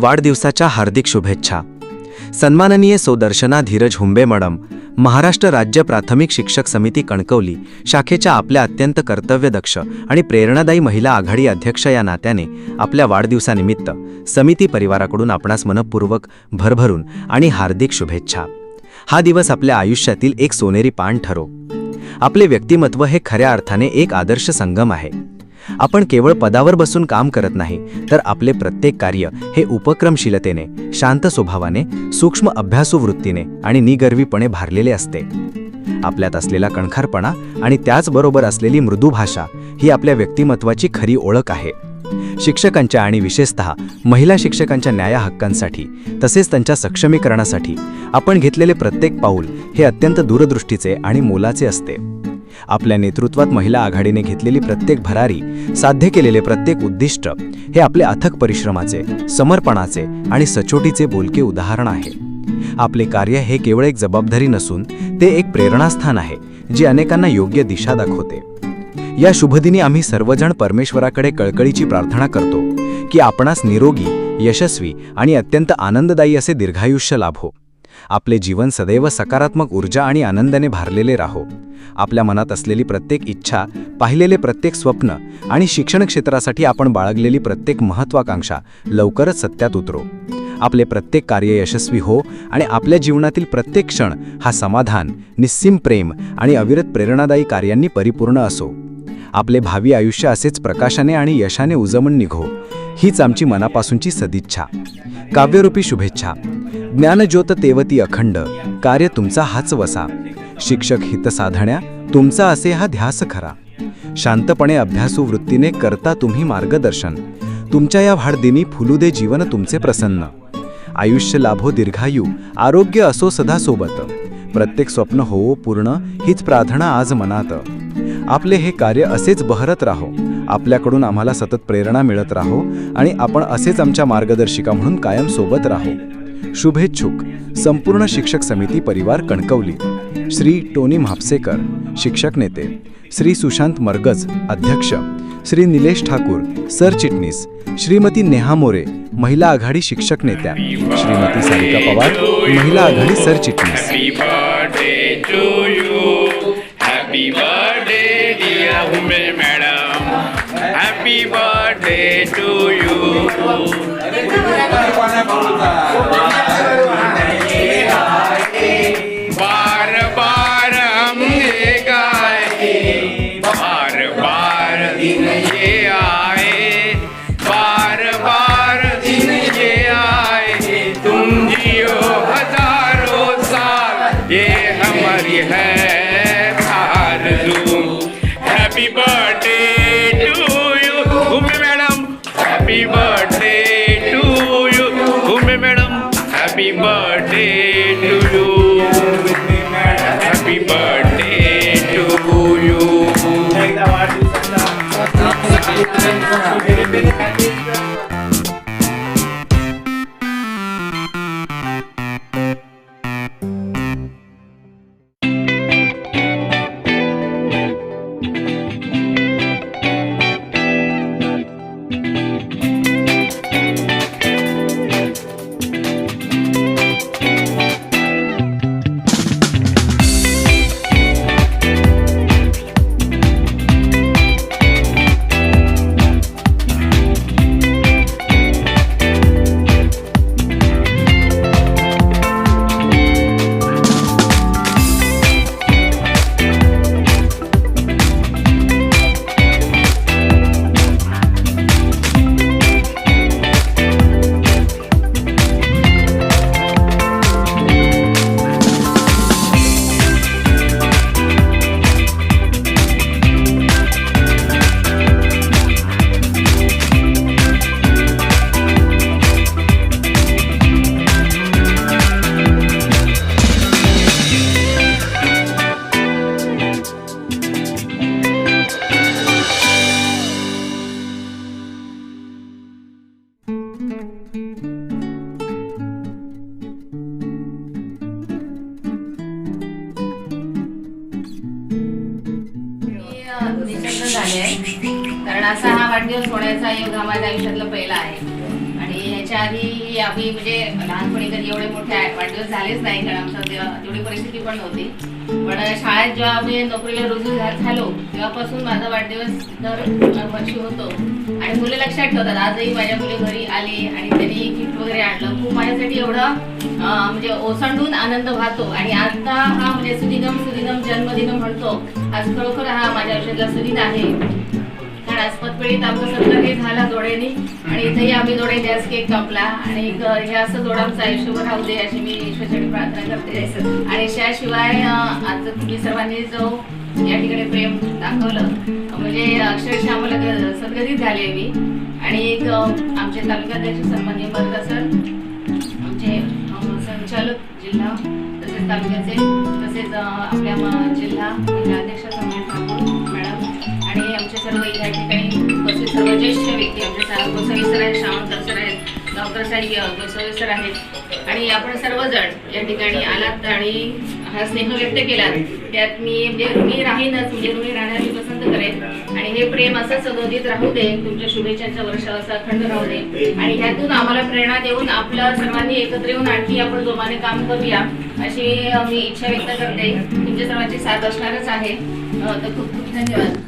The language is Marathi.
वाढदिवसाच्या हार्दिक शुभेच्छा। सन्माननीय सौदर्शना धीरज हुंबे मॅडम, महाराष्ट्र राज्य प्राथमिक शिक्षक समिती कणकवली शाखेच्या आपल्या अत्यंत कर्तव्यदक्ष आणि प्रेरणादायी महिला आघाडी अध्यक्ष या नात्याने आपल्या वाढदिवसानिमित्त समिती परिवाराकडून आपणास मनपूर्वक भरभरून आणि हार्दिक शुभेच्छा। हा दिवस आपल्या आयुष्यातील एक सोनेरी पान ठरो। आपले व्यक्तिमत्व हे खऱ्या अर्थाने एक आदर्श संगम आहे। आपण केवळ पदावर बसून काम करत नाही, तर आपले प्रत्येक कार्य हे उपक्रमशीलतेने, शांत स्वभावाने, सूक्ष्म अभ्यासू वृत्तीने आणि निगर्वीपणे भारलेले असते। आपल्यात असलेला कणखरपणा आणि त्याचबरोबर असलेली मृदू भाषा ही आपल्या व्यक्तिमत्वाची खरी ओळख आहे। शिक्षकांच्या आणि विशेषतः महिला शिक्षकांच्या न्याय हक्कांसाठी तसेच त्यांच्या सक्षमीकरणासाठी आपण घेतलेले प्रत्येक पाऊल हे अत्यंत दूरदृष्टीचे आणि मोलाचे असते। आपल्या नेतृत्वात महिला आघाडीने घेतलेली प्रत्येक भरारी, साध्य केलेले प्रत्येक उद्दिष्ट हे आपले अथक परिश्रमाचे, समर्पणाचे आणि सचोटीचे बोलके उदाहरण आहे। आपले कार्य हे केवळ एक जबाबदारी नसून ते एक प्रेरणास्थान आहे, जे अनेकांना योग्य दिशा दाखवते। या शुभदिनी आम्ही सर्वजण परमेश्वराकडे कळकळीची प्रार्थना करतो की आपणास निरोगी, यशस्वी आणि अत्यंत आनंददायी असे दीर्घायुष्य लाभो। आपले जीवन सदैव सकारात्मक ऊर्जा आणि आनंदाने भारलेले राहो। आपल्या मनात असलेली प्रत्येक इच्छा, पाहिलेले प्रत्येक स्वप्न आणि शिक्षण क्षेत्रासाठी आपण बाळगलेली प्रत्येक महत्त्वाकांक्षा लवकरच सत्यात उतरो। आपले प्रत्येक कार्य यशस्वी हो आणि आपल्या जीवनातील प्रत्येक क्षण हा समाधान, निस्सीम प्रेम आणि अविरत प्रेरणादायी कार्यांनी परिपूर्ण असो। आपले भावी आयुष्य असेच प्रकाशाने आणि यशाने उजळून निघो, हीच आमची मनापासूनची सदिच्छा। काव्यरूपी शुभेच्छा। ज्ञानज्योत तेवती अखंड, कार्य तुमचा हाच वसा। शिक्षक हित साधण्या तुमचा असे हा ध्यास खरा। शांतपणे अभ्यासू वृत्तीने करता तुम्ही मार्गदर्शन। तुमच्या या वाढदिनी फुलू दे जीवन तुमचे प्रसन्न। आयुष्य लाभो दीर्घायू, आरोग्य असो सदा सोबत। प्रत्येक स्वप्न होवो पूर्ण, हीच प्रार्थना आज मनात। आपले हे कार्य असेच बहरत राहो। आपल्याकडून आम्हाला सतत प्रेरणा मिळत राहो आणि आपण असेच आमच्या मार्गदर्शिका म्हणून कायम सोबत राहो। शुभेच्छुक संपूर्ण शिक्षक समिती परिवार कणकवली। श्री टोनी म्हापसेकर, शिक्षक नेते। श्री सुशांत मरगज, अध्यक्ष। श्री निलेश ठाकूर, सरचिटणीस। श्रीमती नेहा मोरे, महिला आघाडी शिक्षक नेत्या। श्रीमती सारिका पवार, महिला आघाडी सरचिटणीस। Happy birthday dear women madam, happy birthday to you. बार बार हम ये गाए, बार बार दिन ये आए, बार बार दिन ये आए। तुम जियो हजारों साल, ये हमारी है Happy birthday to you, Bhumi madam. Happy birthday to you, Bhumi madam. Happy birthday to you. Happy birthday to you. झाले आहे, कारण असा हा वाढदिवस होण्याचा योग हा माझ्या आयुष्यातला पहिला आहे आणि याच्या आधी आम्ही म्हणजे लहानपणी कधी एवढे मोठे वाढदिवस झालेच नाही, कारण आमचं तेवढी परिस्थिती पण नव्हती. पण शाळेत जेव्हा आम्ही नोकरीला रुजू झालो तेव्हापासून माझा वाढदिवस दरवर्षी होतो आणि मुले लक्षात ठेवतात. आजही माझ्या मुली घरी आली आणि त्यांनी गिफ्ट वगैरे आणलं. खूप माझ्यासाठी एवढं म्हणजे ओसंडून आनंद वाहतो. आणि आता हा म्हणजे सुदिनम सुदिनम जन्मदिन म्हणतो, आज खरोखर हा माझ्या आयुष्यातला सुदिन आहे. कारण आज पतपेढीत आमचा सत्कार हे झाला जोड्याने आणि इथेही आम्ही जोड्याने आज केक कापला आणि हे असं जोड आमचं आयुष्यभर राहू दे अशी मी ईश्वराची प्रार्थना करते. आणि त्याशिवाय आज तुम्ही सर्वांनी जो या ठिकाणी प्रेम दाखवलं म्हणजे अक्षरशः आम्हाला सद्गतीत झाले मी. आणि एक आमचे तालुकाध्यक्ष सन्माननीय बरदा सर, आमचे संचालक जिल्हा तसेच तालुक्याचे, तसेच आपल्या जिल्हा अध्यक्ष सन्मान ठाकूर मॅडम आणि आमचे सर्व या ठिकाणी उपस्थित सर्व ज्येष्ठ व्यक्ती, आमचे गोसावी सर आहेत, सावंत सर आहेत, डॉक्टर साहेब गोसावी सर आहेत आणि आपण सर्वजण या ठिकाणी आलात आणि हा स्नेह व्यक्त केला. त्यात मी राहीनच, म्हणजे तुम्ही राहण्याची पसंत करेन आणि हे प्रेम असं सदोदित राहू दे, तुमच्या शुभेच्छांच्या वर्षावर असा अखंड राहू दे आणि ह्यातून आम्हाला प्रेरणा देऊन आपलं सर्वांनी एकत्र येऊन आणखी आपण जोमाने काम करूया अशी मी इच्छा व्यक्त करते. तुमच्या सर्वांची साथ असणारच आहे. तर खूप खूप धन्यवाद.